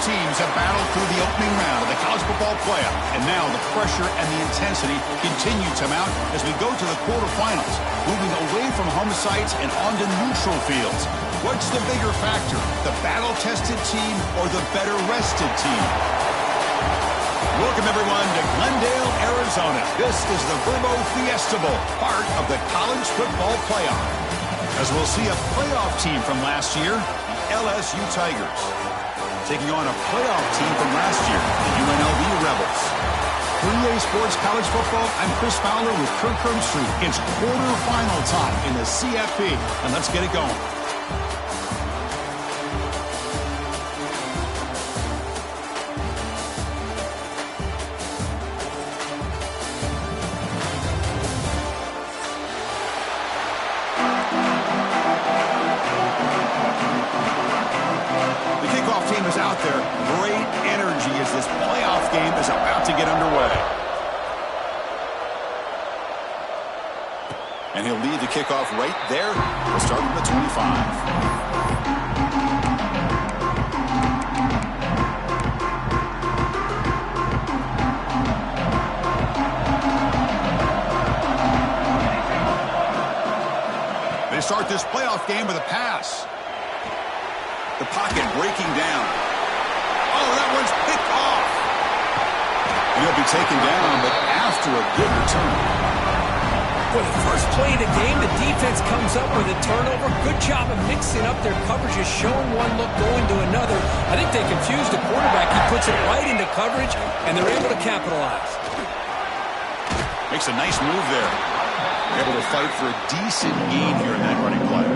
teams have battled through the opening round of the college football playoff, and now the pressure and the intensity continue to mount as we go to the quarterfinals, moving away from home sites and onto neutral fields. What's the bigger factor, the battle-tested team or the better-rested team? Welcome, everyone, to Glendale, Arizona. This is the Verbo Fiesta Bowl, part of the college football playoff, as we'll see a playoff team from last year, the LSU Tigers, taking on a playoff team from last year, the UNLV Rebels. For EA Sports College Football, I'm Chris Fowler with Kirk Herbstreit. It's quarterfinal time in the CFB, and let's get it going. Out there, great energy as this playoff game is about to get underway. And he'll lead the kickoff right there. We'll start at the 25. They start this playoff game with a pass. The pocket breaking down. Oh, that one's picked off. And he'll be taken down, but after a good return. For the first play of the game, the defense comes up with a turnover. Good job of mixing up their coverages, showing one look, going to another. I think they confused the quarterback. He puts it right into coverage, and they're able to capitalize. Makes a nice move there. Able to fight for a decent gain here in that running play.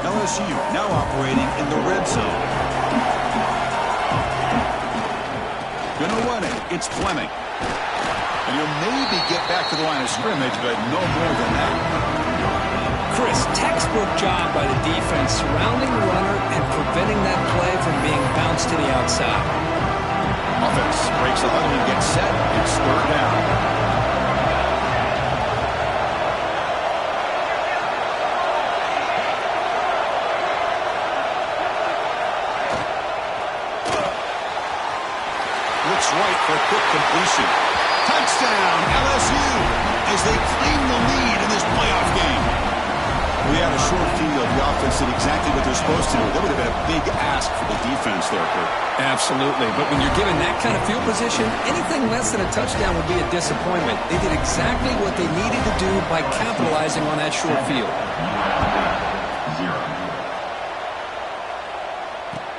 LSU now operating in the red zone. Gonna run it. It's Fleming. And he'll maybe get back to the line of scrimmage, but no more than that. Chris, textbook job by the defense surrounding the runner and preventing that play from being bounced to the outside. Offense breaks the huddle and gets set. It's third down. Right for a quick completion. Touchdown, LSU, as they claim the lead in this playoff game. We had a short field. The offense did exactly what they're supposed to do. That would have been a big ask for the defense there, Kurt. Absolutely. But when you're given that kind of field position, anything less than a touchdown would be a disappointment. They did exactly what they needed to do by capitalizing on that short field.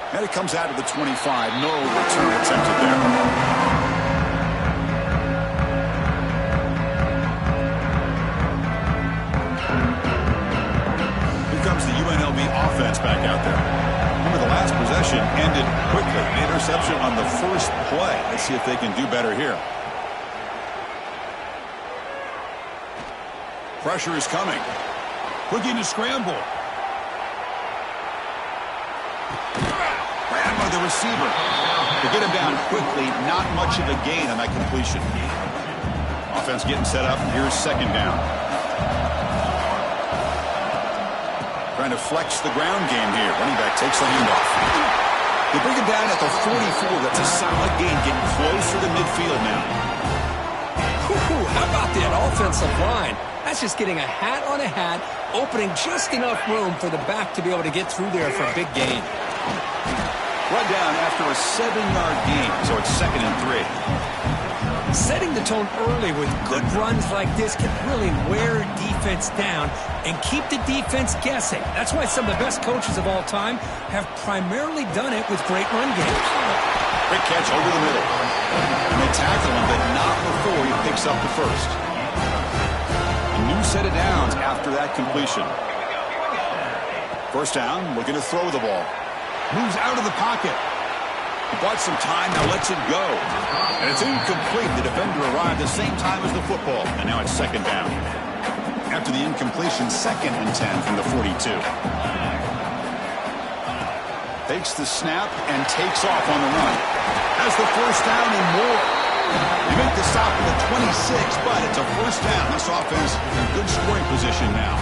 And it comes out of the 25. No return attempted there. Here comes the UNLV offense back out there. Remember, the last possession ended quickly. An interception on the first play. Let's see if they can do better here. Pressure is coming. Looking to scramble. The receiver to get him down quickly. Not much of a gain on that completion. Offense getting set up. Here's second down. Trying to flex the ground game here. Running back takes the handoff. They bring him down at the 44. That's a solid gain, getting closer to midfield now. How about that offensive line? That's just getting a hat on a hat, opening just enough room for the back to be able to get through there for a big gain. Run down after a 7-yard gain, so it's 2nd and 3. Setting the tone early with good runs like this can really wear defense down and keep the defense guessing. That's why some of the best coaches of all time have primarily done it with great run games. Quick catch over the middle. And they tackle him, but not before he picks up the first. A new set of downs after that completion. First down, looking to throw the ball. Moves out of the pocket. He bought some time, now lets it go. And it's incomplete. The defender arrived the same time as the football. And now it's second down. After the incompletion, 2nd and 10 from the 42. Takes the snap and takes off on the run. Has the first down and more. They make the stop at the 26, but it's a first down. This offense in good scoring position now.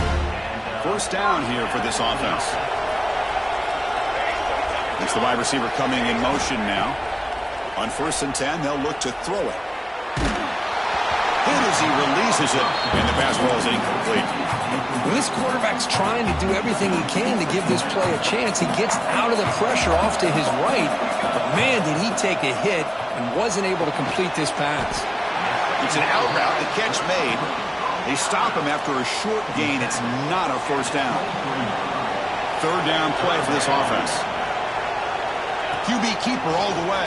First down here for this offense. It's the wide receiver coming in motion now. On 1st and 10, they'll look to throw it. Hit as he releases it, and the pass ball is incomplete. Well, this quarterback's trying to do everything he can to give this play a chance. He gets out of the pressure off to his right, but man, did he take a hit and wasn't able to complete this pass. It's an out route, the catch made. They stop him after a short gain. It's not a first down. 3rd down play for this offense. QB keeper all the way.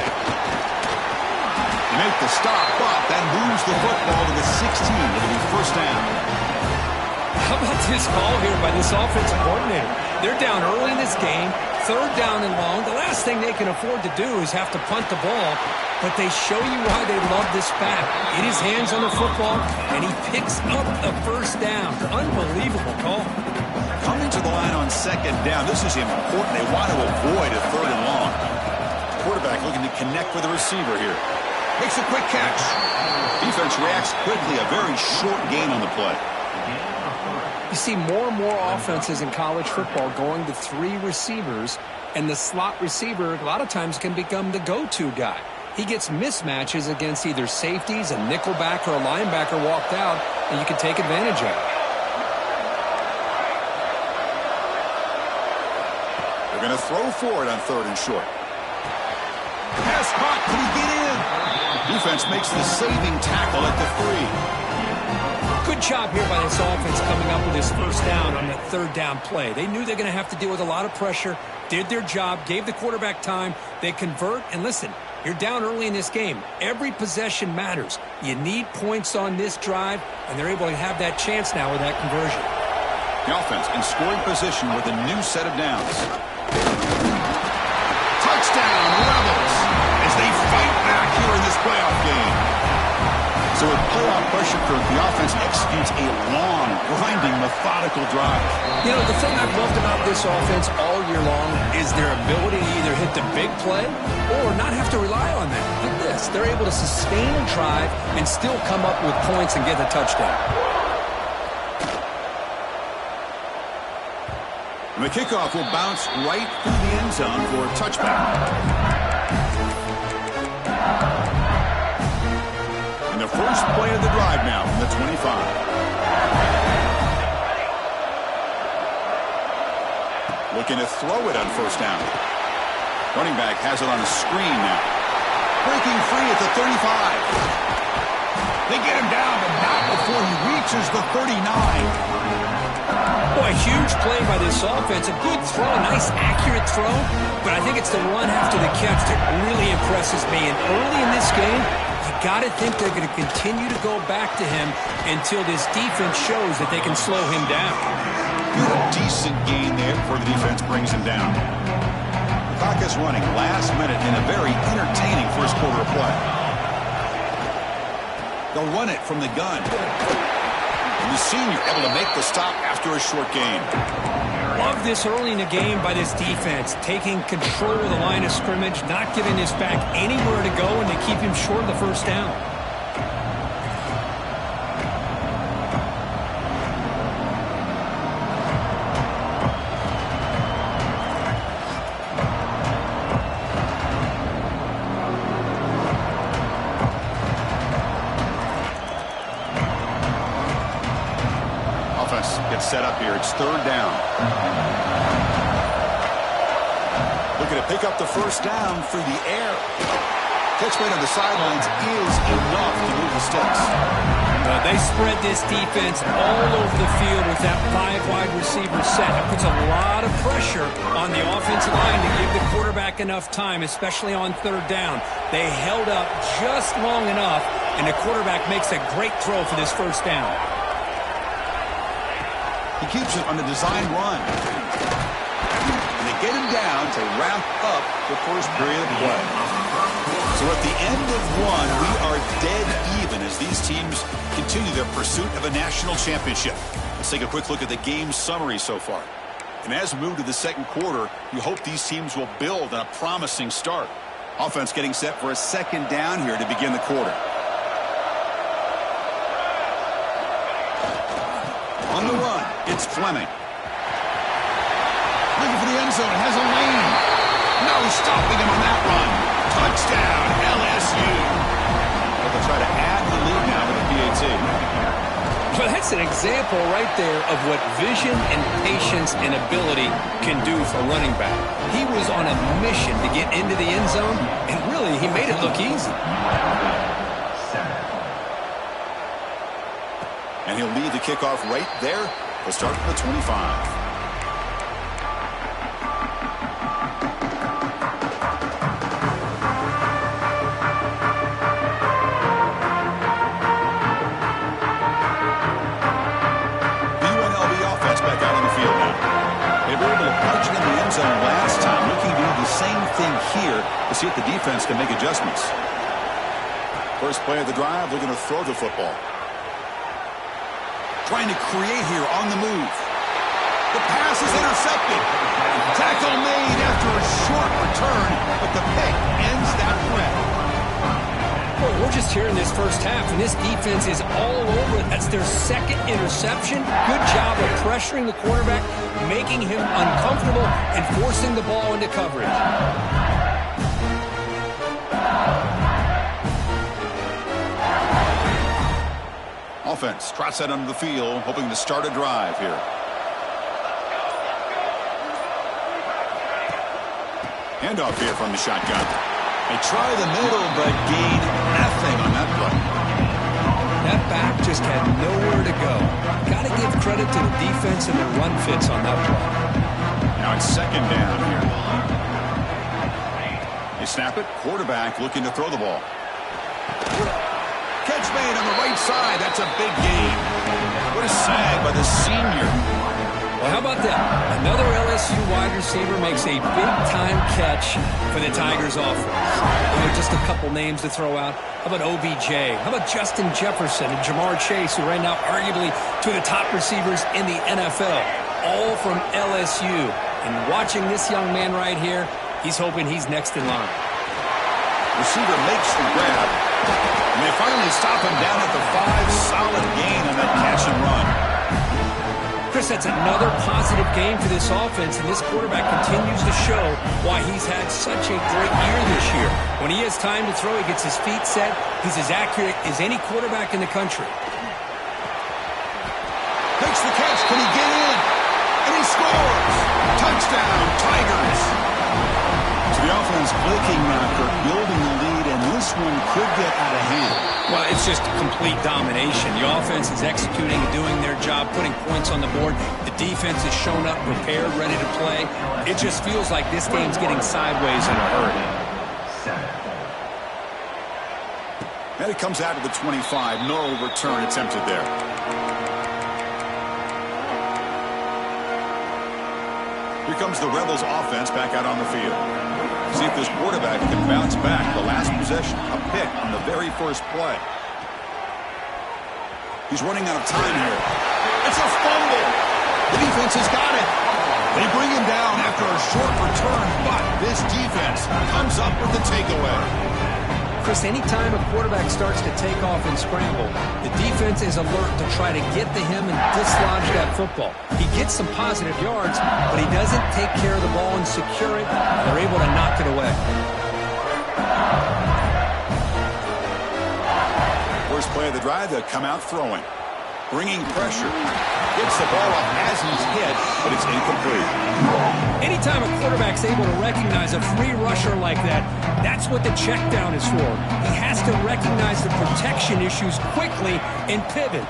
They make the stop, but that moves the football to the 16. It'll be first down. How about this call here by this offensive coordinator? They're down early in this game, 3rd down and long. The last thing they can afford to do is have to punt the ball, but they show you why they love this back. Get his hands on the football, and he picks up the first down. Unbelievable call. Coming to the line on 2nd down. This is important. They want to avoid a 3rd and long. Quarterback looking to connect with the receiver here. Makes a quick catch. Defense reacts quickly. A very short gain on the play. You see more and more offenses in college football going to 3 receivers, and the slot receiver a lot of times can become the go-to guy. He gets mismatches against either safeties, a nickelback, or a linebacker walked out, and you can take advantage of it. They're going to throw for it on 3rd and short. Pass caught. Can he get in? Defense makes the saving tackle at the 3. Good job here by this offense coming up with his first down on that 3rd down play. They knew they're going to have to deal with a lot of pressure, did their job, gave the quarterback time. They convert, and listen, you're down early in this game. Every possession matters. You need points on this drive, and they're able to have that chance now with that conversion. The offense in scoring position with a new set of downs. Touchdown, Rebels, as they fight back here in this playoff game. So with playoff pressure curve, the offense executes a long, grinding, methodical drive. You know, the thing I've loved about this offense all year long is their ability to either hit the big play or not have to rely on that. Look at this. They're able to sustain a drive and still come up with points and get a touchdown. And the kickoff will bounce right through the end zone for a touchback. And the first play of the drive now from the 25. Looking to throw it on first down. Running back has it on the screen now. Breaking free at the 35. They get him down, but not before he reaches the 39. Boy, huge play by this offense. A good throw, a nice accurate throw, but I think it's the run after the catch that really impresses me. And early in this game, you got to think they're going to continue to go back to him until this defense shows that they can slow him down. Good, decent gain there before the defense brings him down. The clock is running last minute in a very entertaining first quarter of play. They'll run it from the gun. And the senior able to make the stop after a short gain. Love this early in the game by this defense, taking control of the line of scrimmage, not giving this back anywhere to go, and they keep him short of the first down. Set up here. It's 3rd down. Looking to pick up the first down through the air. Catch made on the sidelines is enough to move the sticks. They spread this defense all over the field with that 5 wide receiver set. That puts a lot of pressure on the offensive line to give the quarterback enough time, especially on 3rd down. They held up just long enough, and the quarterback makes a great throw for this first down. He keeps it on the design run. And they get him down to wrap up the first period of play. So at the end of one, we are dead even as these teams continue their pursuit of a national championship. Let's take a quick look at the game summary so far. And as we move to the second quarter, you hope these teams will build on a promising start. Offense getting set for a second down here to begin the quarter. On the run, it's Fleming. Looking for the end zone. Has a lane. No stopping him on that run. Touchdown, LSU. Well, they'll try to add to the lead now with a PAT. Well, that's an example right there of what vision and patience and ability can do for a running back. He was on a mission to get into the end zone, and really, he made it look easy. And he'll lead the kickoff right there. We'll start from the 25. Last time, looking to do the same thing here to see if the defense can make adjustments. First play of the drive, looking to throw the football. Trying to create here on the move. The pass is intercepted. Tackle made after a short return, but the pick ends that threat. Well, we're just here in this first half, and this defense is all over it. That's their second interception. Good job of pressuring the quarterback, making him uncomfortable, and forcing the ball into coverage. Offense trots that under the field, hoping to start a drive here. Handoff here from the shotgun. They try the middle, but gain nothing on that play. That back just had nowhere to go. Got to give credit to the defense and the run fits on that play. Now it's second down here. They snap it. Quarterback looking to throw the ball. Catch made on the right side. That's a big gain. What a sag by the senior. Well, how about that? Another LSU wide receiver makes a big-time catch for the Tigers offense. Just a couple names to throw out. How about OBJ? How about Justin Jefferson and Jamar Chase, who right now arguably two of the top receivers in the NFL, all from LSU. And watching this young man right here, he's hoping he's next in line. Receiver makes the grab. And they finally stop him down at the 5. Solid gain on that catch and run. Chris, that's another positive game for this offense, and this quarterback continues to show why he's had such a great year this year. When he has time to throw, he gets his feet set. He's as accurate as any quarterback in the country. Makes the catch. Can he get in? And he scores. Touchdown, Tigers. So the offense clicking now, building the lead, and this one could get out of hand. Well, it's just complete domination. The offense is executing and doing their job, putting points on the board. The defense has shown up, prepared, ready to play. It just feels like this game's getting sideways in a hurry. And it comes out to the 25. No return attempted there. Here comes the Rebels offense back out on the field. See if this quarterback can bounce back. The last possession, a pick on the very first play. He's running out of time here. It's a fumble. The defense has got it. They bring him down after a short return, but this defense comes up with the takeaway. Chris, anytime a quarterback starts to take off and scramble, the defense is alert to try to get to him and dislodge that football. He gets some positive yards, but he doesn't take care of the ball and secure it, and they're able to knock it away. First play of the drive, they'll come out throwing. Bringing pressure. Gets the ball up as he's hit, but it's incomplete. Anytime a quarterback's able to recognize a free rusher like that, that's what the check down is for. He has to recognize the protection issues quickly and pivot.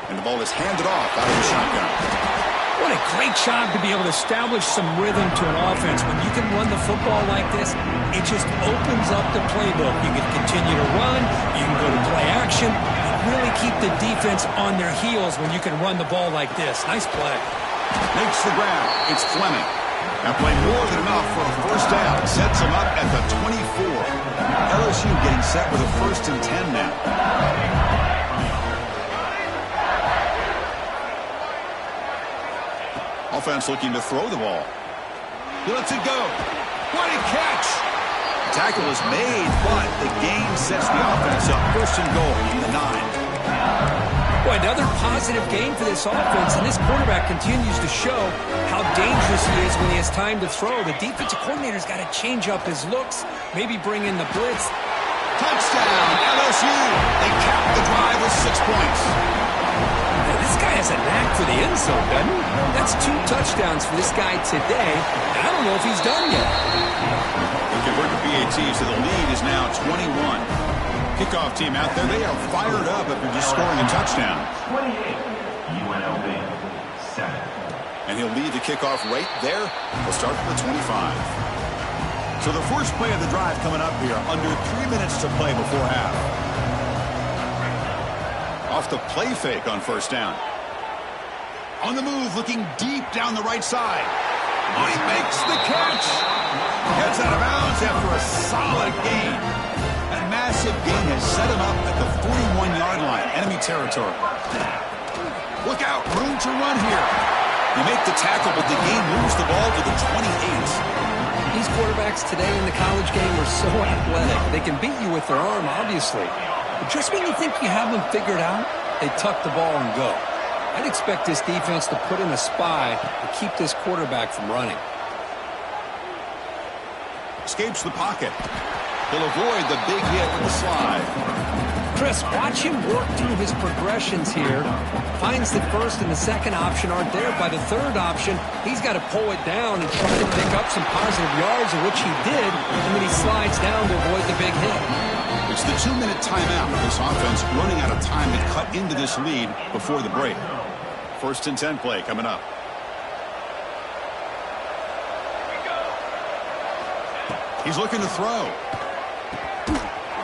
And the ball is handed off out of the shotgun. What a great job to be able to establish some rhythm to an offense. When you can run the football like this, it just opens up the playbook. You can continue to run, you can go to play action, really keep the defense on their heels when you can run the ball like this. Nice play. Makes the grab. It's Fleming. Now playing more than enough for a first down. Sets him up at the 24. LSU getting set with a 1st and 10 now. Offense looking to throw the ball. He lets it go. What a catch! The tackle is made, but the gain sets the offense up. 1st and goal from the 9. Boy, Another positive game for this offense, and this quarterback continues to show how dangerous he is when he has time to throw. The defensive coordinator's got to change up his looks, maybe bring in the blitz. Touchdown, LSU. They cap the drive with 6 points. Now, this guy has a knack for the end zone, doesn't he? That's 2 touchdowns for this guy today, and I don't know if he's done yet. They convert the PATs, so the lead is now 21. Kickoff team out there, they are fired up after just scoring a touchdown. 28, UNLV, 7. And he'll lead the kickoff right there. We'll start from the 25. So the first play of the drive coming up here, under 3 minutes to play before half. Off the play fake on first down. On the move, looking deep down the right side. Oh, he makes the catch. Gets out of bounds after a solid gain. That massive gain has set him up at the 41-yard line, enemy territory. Look out, room to run here. You make the tackle, but the gain moves the ball to the 28. These quarterbacks today in the college game are so athletic. They can beat you with their arm, obviously. But just when you think you have them figured out, they tuck the ball and go. I'd expect this defense to put in a spy to keep this quarterback from running. Escapes the pocket. He'll avoid the big hit with the slide. Chris, watch him work through his progressions here. Finds the first and the second option aren't there. By the third option, he's got to pull it down and try to pick up some positive yards, which he did, and then he slides down to avoid the big hit. It's the 2-minute timeout. This offense running out of time to cut into this lead before the break. First and 10 play coming up. He's looking to throw.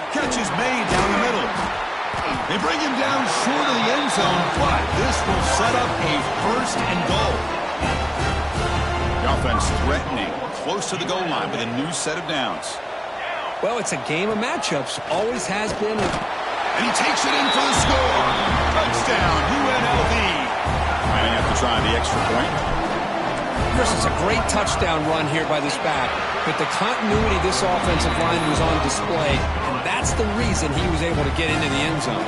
Catch is made down the middle. They bring him down short of the end zone, but this will set up a first and goal. The offense threatening, close to the goal line with a new set of downs. Well, it's a game of matchups. Always has been. And he takes it in for the score. Touchdown, UNLV. Might have to try the extra point. Chris, it's a great touchdown run here by this back, but the continuity of this offensive line was on display, and that's the reason he was able to get into the end zone.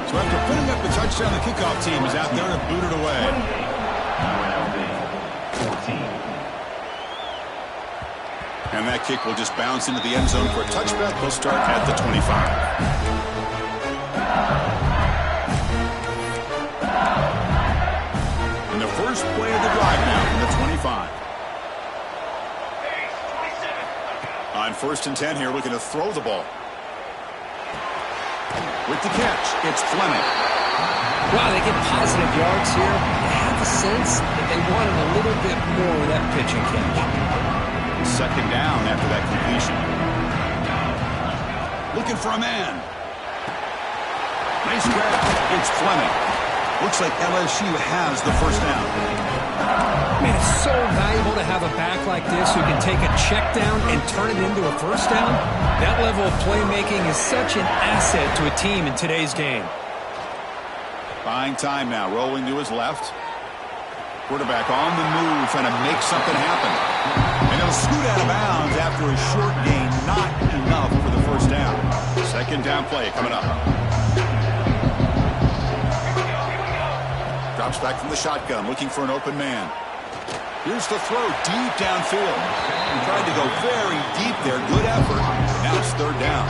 So after putting up the touchdown, the kickoff team is out there to boot it away. And that kick will just bounce into the end zone for a touchback. We'll start at the 25. First play of the drive now from the 25. On first and 10 here, looking to throw the ball. With the catch, it's Fleming. Wow, they get positive yards here. I have a sense that they wanted a little bit more of that pitch and catch. Second down after that completion. Looking for a man. Nice grab. It's Fleming. Looks like LSU has the first down. Man, it's so valuable to have a back like this who can take a check down and turn it into a first down. That level of playmaking is such an asset to a team in today's game. Buying time now, rolling to his left. Quarterback on the move, trying to make something happen. And he'll scoot out of bounds after a short gain. Not enough for the first down. Second down play coming up. Drops back from the shotgun, looking for an open man. Here's the throw deep downfield. He tried to go very deep there. Good effort. Now it's third down.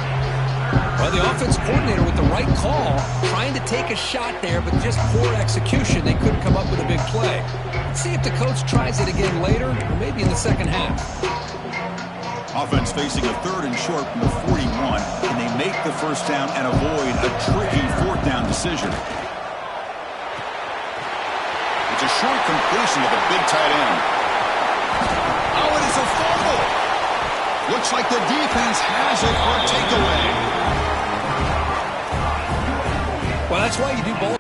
Well, the offense coordinator with the right call, trying to take a shot there, but just poor execution. They couldn't come up with a big play. Let's see if the coach tries it again later, or maybe in the second half. Offense facing a third and short from the 41. Can they make the first down and avoid a tricky fourth down decision? It's a short completion with a big tight end. Oh, it is a fumble. Looks like the defense has it for a takeaway. Well, that's why you do ball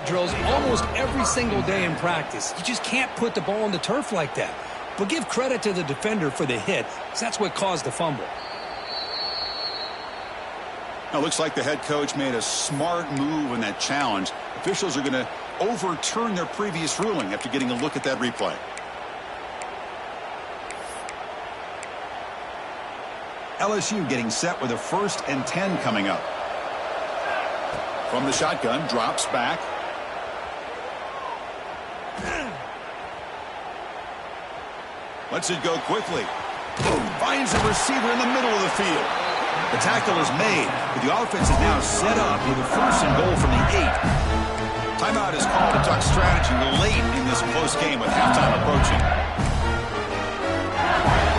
drills almost every single day in practice. You just can't put the ball on the turf like that. But give credit to the defender for the hit, because that's what caused the fumble. Now, looks like the head coach made a smart move in that challenge. Officials are going to overturn their previous ruling after getting a look at that replay. LSU getting set with a 1st and 10 coming up. From the shotgun, drops back. Lets it go quickly. Boom, finds a receiver in the middle of the field. The tackle is made, but the offense is now set up with a 1st and goal from the 8. Timeout is called to talk strategy late in this close game with halftime approaching.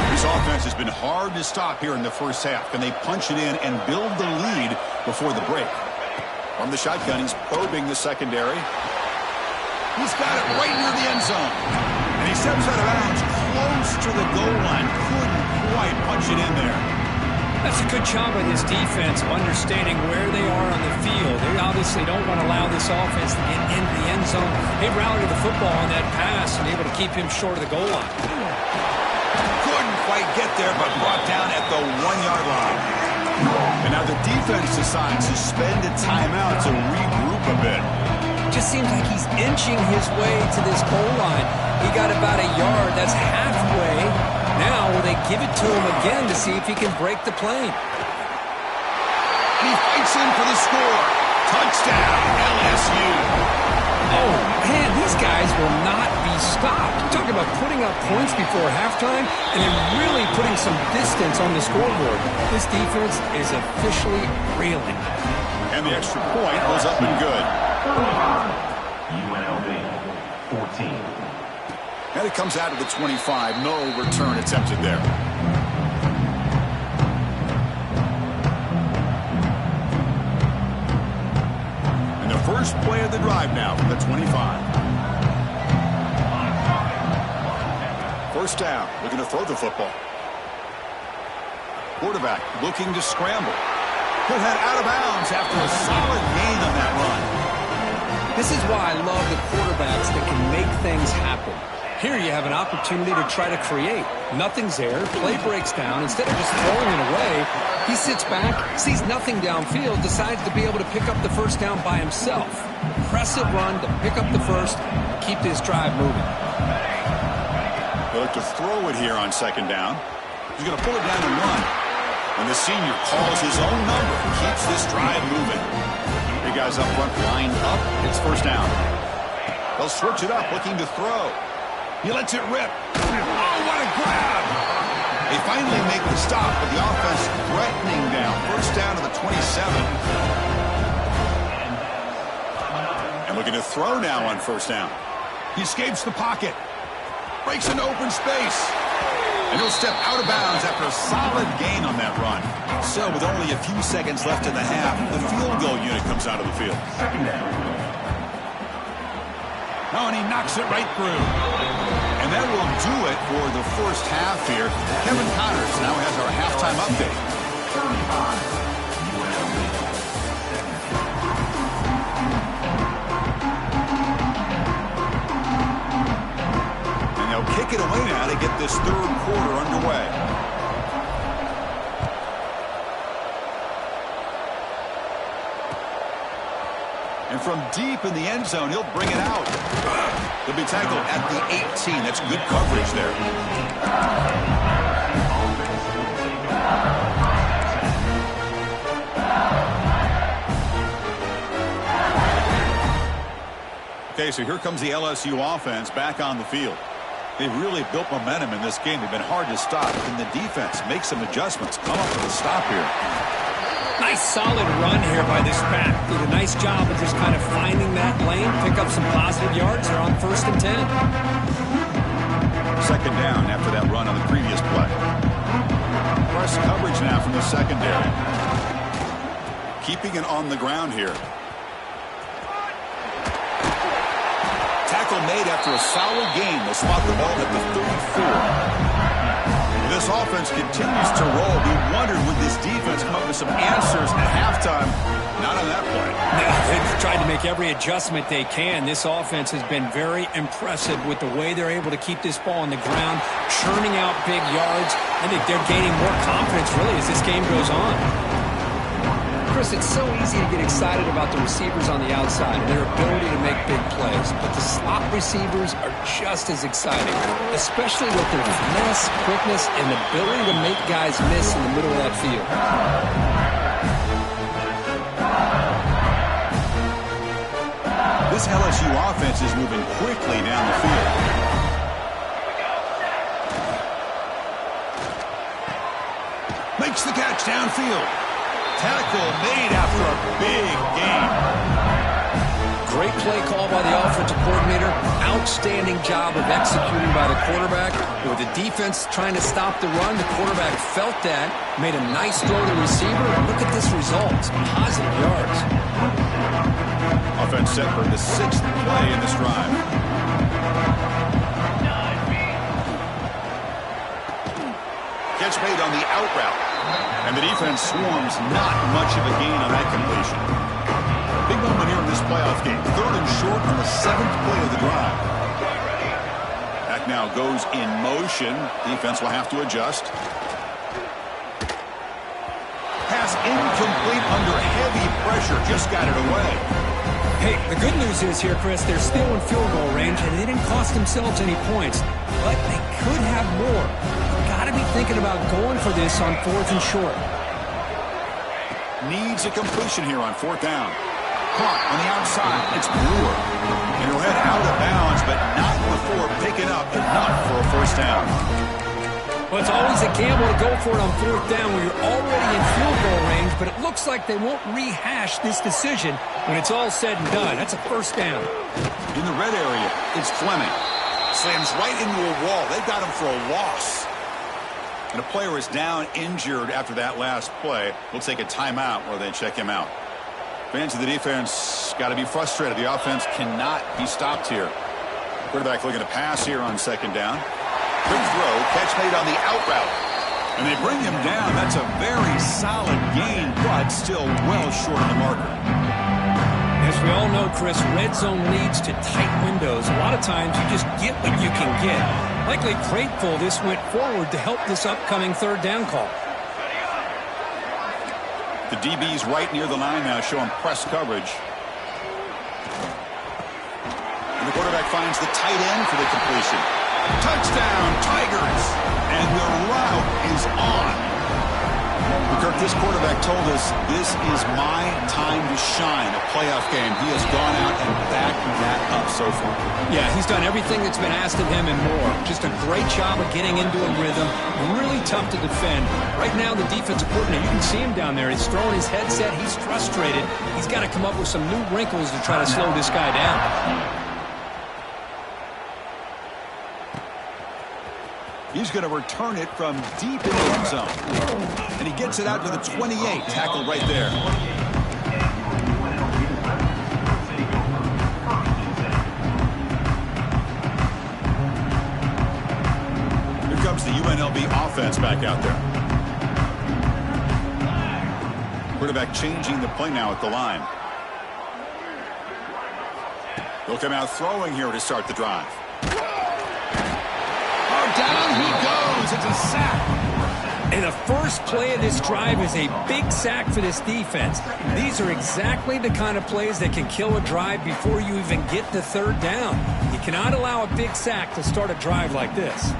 This offense has been hard to stop here in the first half. Can they punch it in and build the lead before the break? From the shotgun, he's probing the secondary. He's got it right near the end zone. And he steps out of bounds close to the goal line. Couldn't quite punch it in there. That's a good job by this defense of understanding where they are on the field. They obviously don't want to allow this offense to get into the end zone. They rallied the football on that pass and able to keep him short of the goal line. Couldn't quite get there, but brought down at the 1-yard line. And now the defense decides to spend a timeout to regroup a bit. Just seems like he's inching his way to this goal line. He got about a yard. That's halfway. Now will they give it to him again to see if he can break the plane? He fights in for the score. Touchdown, LSU. Oh, man, these guys will not be stopped. Talk about putting up points before halftime and then really putting some distance on the scoreboard. This defense is officially reeling. And the extra point was up and good. UNLV 14. And it comes out of the 25. No return attempted there. And the first play of the drive now from the 25. First down, looking to throw the football. Quarterback looking to scramble. He'll head out of bounds after a solid gain on that run. This is why I love the quarterbacks that can make things happen. Here you have an opportunity to try to create. Nothing's there. Play breaks down. Instead of just throwing it away, he sits back, sees nothing downfield, decides to be able to pick up the first down by himself. Impressive run to pick up the first, keep this drive moving. He'll look to throw it here on second down. He's going to pull it down and run. And the senior calls his own number, keeps this drive moving. Big guys up front, lined up. It's first down. They'll switch it up, looking to throw. He lets it rip. Oh, what a grab! They finally make the stop, but the offense threatening down. First down to the 27. And looking to throw now on first down. He escapes the pocket. Breaks into open space. And he'll step out of bounds after a solid gain on that run. So with only a few seconds left in the half, the field goal unit comes out of the field. Oh, and he knocks it right through. And that will do it for the first half here. Kevin Connors now has our halftime update. And they'll kick it away now to get this third quarter underway. And from deep in the end zone, he'll bring it out. He'll be tackled at the 18. That's good coverage there. Okay, so here comes the LSU offense back on the field. They've really built momentum in this game. They've been hard to stop. Can the defense make some adjustments? Come up with a stop here. Nice solid run here by this back. Did a nice job of just kind of finding that lane, pick up some positive yards. They're on 1st and 10. Second down after that run on the previous play. Press coverage now from the secondary. Keeping it on the ground here. Tackle made after a solid gain. They'll spot the ball at the 34. This offense continues to roll. We wondered, would this defense come up with some answers at halftime? Not on that play. They've tried to make every adjustment they can. This offense has been very impressive with the way they're able to keep this ball on the ground, churning out big yards. I think they're gaining more confidence, really, as this game goes on. Chris, it's so easy to get excited about the receivers on the outside and their ability to make big plays, but the slot receivers are just as exciting, especially with their finesse, quickness, and ability to make guys miss in the middle of that field. LSU offense is moving quickly down the field. Makes the catch downfield. Tackle made after a big gain. Great play call by the offensive coordinator. Outstanding job of executing by the quarterback. With the defense trying to stop the run, the quarterback felt that, made a nice throw to the receiver. Look at this result. Positive yards. Offense set for the 6th play in this drive. Catch made on the out route. And the defense swarms, not much of a gain on that completion. Big moment here in this playoff game. 3rd and short on the 7th play of the drive. Back now goes in motion. Defense will have to adjust. Pass incomplete under heavy pressure. Just got it away. Hey, the good news is here, Chris, they're still in field goal range, and they didn't cost themselves any points. But they could have more. You've got to be thinking about going for this on 4th and short. Needs a completion here on 4th down. Caught on the outside. It's Brewer. And he'll head out of bounds, but not before picking up enough for a 1st down. Well, it's always a gamble to go for it on 4th down when you're already in field goal range, but it looks like they won't rehash this decision when it's all said and done. That's a 1st down. In the red area, it's Fleming. Slams right into a wall. They've got him for a loss. And a player is down injured after that last play. We'll take a timeout while they check him out. Fans of the defense got to be frustrated. The offense cannot be stopped here. Quarterback looking to pass here on 2nd down. Quick throw, catch made on the out route. And they bring him down. That's a very solid gain, but still well short of the marker. As we all know, Chris, red zone leads to tight windows. A lot of times you just get what you can get. Likely grateful this went forward to help this upcoming 3rd down call. The DB's right near the line now, showing press coverage. And the quarterback finds the tight end for the completion. Touchdown, Tigers! And the route is on. Kirk, this quarterback told us this is my time to shine, a playoff game. He has gone out and backed that up so far. Yeah, he's done everything that's been asked of him and more. Just a great job of getting into a rhythm. Really tough to defend. Right now, the defensive coordinator, you can see him down there. He's throwing his headset. He's frustrated. He's got to come up with some new wrinkles to try to slow this guy down. He's going to return it from deep in the end zone. And he gets it out to the 28. Tackled right there. Here comes the UNLV offense back out there. Quarterback changing the play now at the line. They'll come out throwing here to start the drive. Down he goes. It's a sack. And the first play of this drive is a big sack for this defense. These are exactly the kind of plays that can kill a drive before you even get the 3rd down. You cannot allow a big sack to start a drive like this.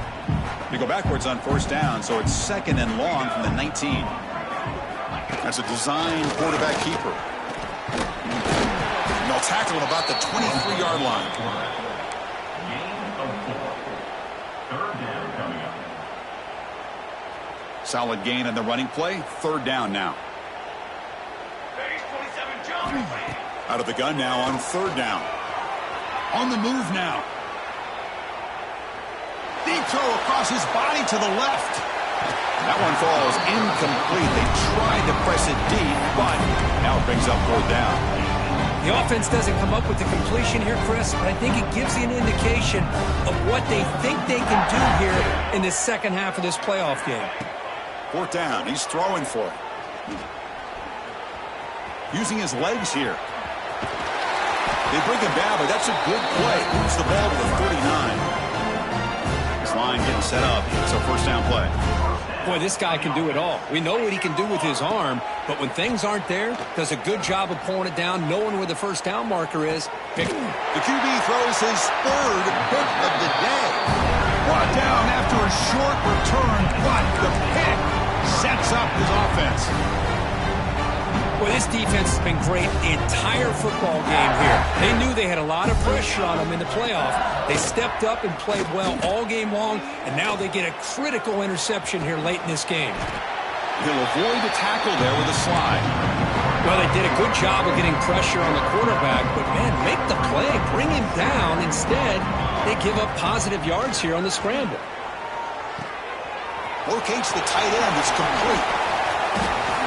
They go backwards on 1st down, so it's 2nd and long from the 19. That's a design quarterback keeper. And they'll tackle him about the 23-yard line. Solid gain on the running play. 3rd down now. Out of the gun now on 3rd down. On the move now. Deep throw across his body to the left. That one falls incomplete. They tried to press it deep, but now it brings up 4th down. The offense doesn't come up with the completion here, Chris, but I think it gives you an indication of what they think they can do here in the 2nd half of this playoff game. 4th down. He's throwing for it. Using his legs here. They bring him down, but that's a good play. Moves the ball to the 39. This line getting set up. It's a 1st down play. Boy, this guy can do it all. We know what he can do with his arm, but when things aren't there, does a good job of pulling it down, knowing where the 1st down marker is. The QB throws his 3rd pick of the day. Brought down after a short return, but the pick sets up his offense. Well, this defense has been great the entire football game here. They knew they had a lot of pressure on them in the playoff. They stepped up and played well all game long, and now they get a critical interception here late in this game. He'll avoid the tackle there with a slide. Well, they did a good job of getting pressure on the quarterback, but, man, make the play. Bring him down. Instead, they give up positive yards here on the scramble. Locates the tight end. It's complete.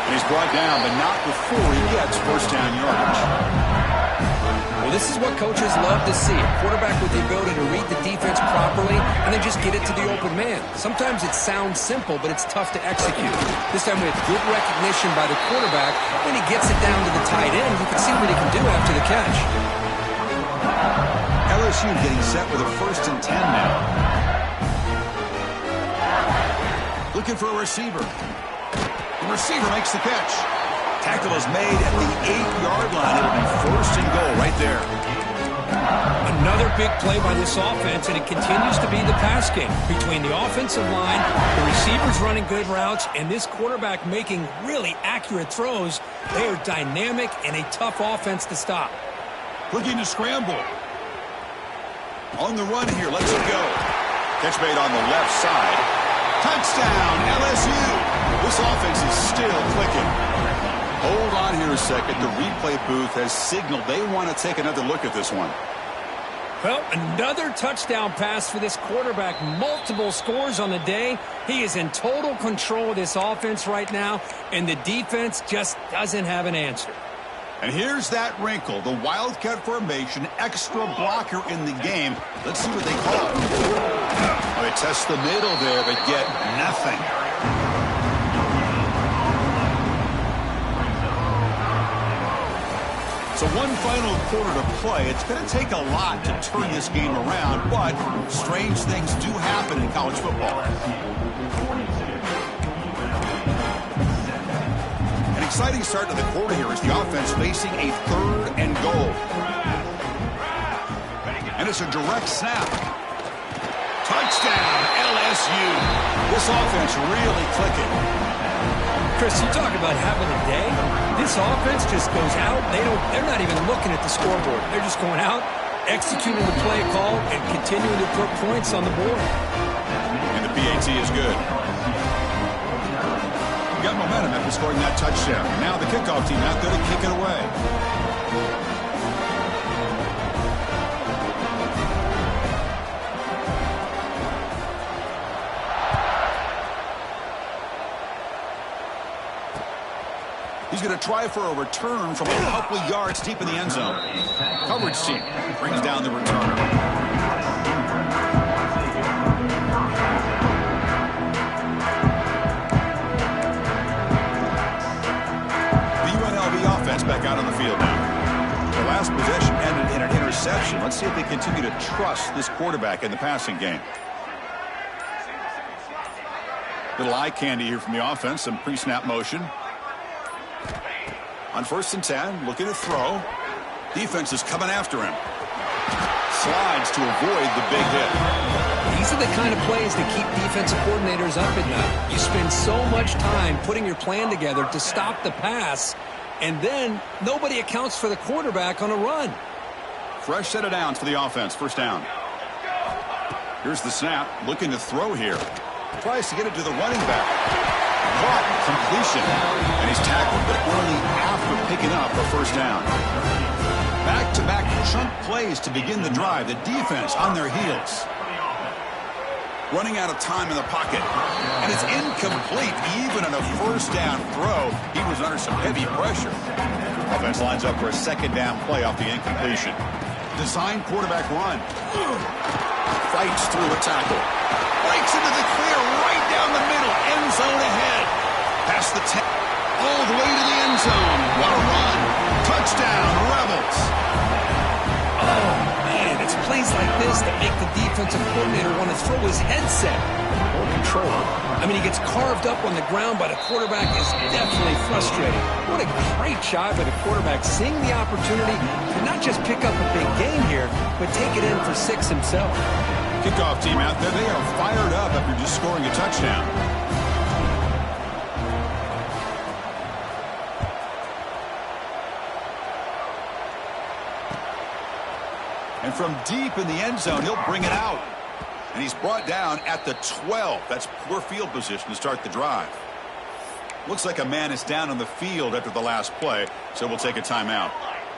And he's brought down, but not before he gets first down yardage. Well, this is what coaches love to see. A quarterback with the ability to read the defense properly and then just get it to the open man. Sometimes it sounds simple, but it's tough to execute. This time we have good recognition by the quarterback. When he gets it down to the tight end, you can see what he can do after the catch. LSU getting set with a 1st and 10 now. Looking for a receiver. The receiver makes the catch. Tackle is made at the 8-yard line. It'll be 1st and goal right there. Another big play by this offense, and it continues to be the pass game. Between the offensive line, the receivers running good routes, and this quarterback making really accurate throws, they are dynamic and a tough offense to stop. Looking to scramble. On the run here, let's it go. Catch made on the left side. Touchdown, LSU. This offense is still clicking. Hold on here a second. The replay booth has signaled they want to take another look at this one. Well, another touchdown pass for this quarterback. Multiple scores on the day. He is in total control of this offense right now, and the defense just doesn't have an answer. And here's that wrinkle, the Wildcat formation, extra blocker in the game. Let's see what they call. They test the middle there, but get nothing. So one final quarter to play. It's going to take a lot to turn this game around, but strange things do happen in college football. An exciting start to the quarter here as the offense facing a 3rd and goal. And it's a direct snap. Touchdown, LSU. This offense really clicking. Chris, you talk about having a day. This offense just goes out. They're not even looking at the scoreboard. They're just going out, executing the play call, and continuing to put points on the board. And the PAT is good. You got momentum after scoring that touchdown. Now the kickoff team out there to kick it away. He's going to try for a return from a couple yards deep in the end zone. Coverage team brings down the returner. The UNLV offense back out on the field now. The last possession ended in an interception. Let's see if they continue to trust this quarterback in the passing game. Little eye candy here from the offense. Some pre-snap motion. On 1st and 10, looking to throw. Defense is coming after him. Slides to avoid the big hit. These are the kind of plays that keep defensive coordinators up at night. You spend so much time putting your plan together to stop the pass, and then nobody accounts for the quarterback on a run. Fresh set of downs for the offense. 1st down. Here's the snap. Looking to throw here. Tries to get it to the running back. Caught, completion, and he's tackled, but only after picking up a 1st down. Back-to-back chunk plays to begin the drive. The defense on their heels. Running out of time in the pocket, and it's incomplete. Even on a 1st down throw, he was under some heavy pressure. Offense lines up for a 2nd down play off the incompletion. Designed quarterback run. Fights through a tackle. Breaks into the clear right down the middle. End zone ahead. Past the 10. All the way to the end zone. What a run. Touchdown, Rebels. Oh, man, it's plays like this that make the defensive coordinator want to throw his headset. More control. I mean, he gets carved up on the ground by the quarterback. Is definitely frustrating. What a great job by the quarterback seeing the opportunity to not just pick up a big gain here, but take it in for 6 himself. Kickoff team out there. They are fired up after just scoring a touchdown. And from deep in the end zone, he'll bring it out. And he's brought down at the 12. That's poor field position to start the drive. Looks like a man is down on the field after the last play, so we'll take a timeout.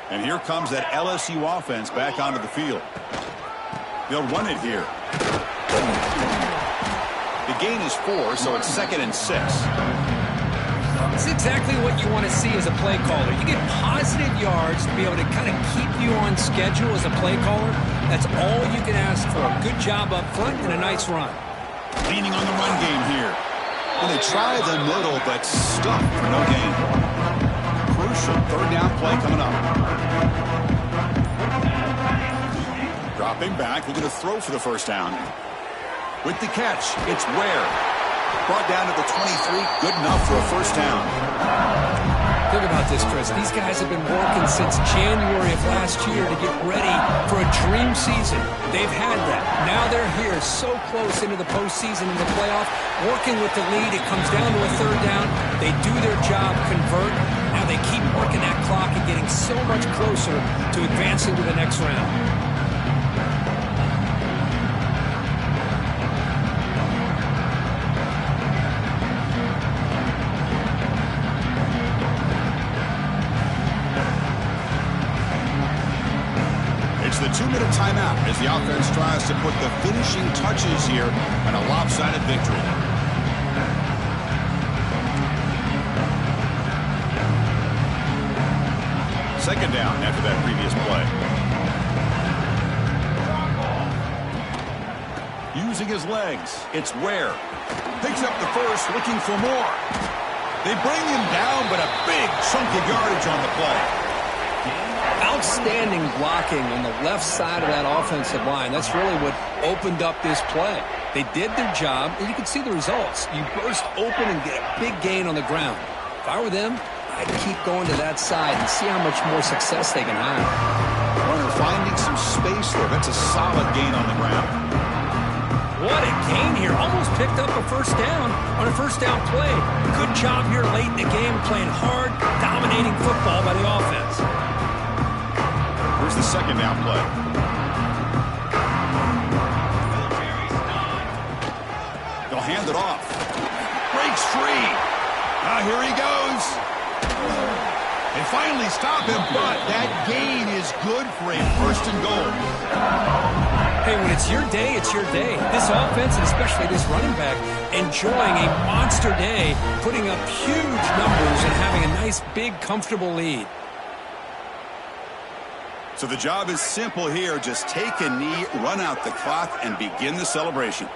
And here comes that LSU offense back onto the field. They'll run it here. The gain is 4, so it's 2nd and 6. It's exactly what you want to see as a play caller. You get positive yards to be able to kind of keep you on schedule as a play caller. That's all you can ask for. Good job up front and a nice run. Leaning on the run game here. Well, they try the middle, but stuck for no gain. Crucial 3rd down play coming up. Dropping back, looking to throw for the 1st down. With the catch, it's Ware. Brought down to the 23, good enough for a 1st down. Think about this, Chris. These guys have been working since January of last year to get ready for a dream season. They've had that. Now they're here so close into the postseason and the playoff, working with the lead. It comes down to a 3rd down. They do their job, convert. Now they keep working that clock and getting so much closer to advancing to the next round. It's the 2-minute timeout as the offense tries to put the finishing touches here on a lopsided victory. Second down after that previous play. Using his legs, it's Ware. Picks up the 1st, looking for more. They bring him down, but a big chunk of yardage on the play. Outstanding blocking on the left side of that offensive line. That's really what opened up this play. They did their job, and you can see the results. You burst open and get a big gain on the ground. If I were them, I'd keep going to that side and see how much more success they can have. Runner finding some space there. That's a solid gain on the ground. What a gain here. Almost picked up a 1st down on a 1st down play. Good job here late in the game, playing hard, dominating football by the offense. Here's the 2nd down play. They'll hand it off. Breaks free. Here he goes. They finally stop him, but that gain is good for a 1st and goal. Hey, when it's your day, it's your day. This offense, and especially this running back, enjoying a monster day, putting up huge numbers and having a nice, big, comfortable lead. So the job is simple here. Just take a knee, run out the clock, and begin the celebration.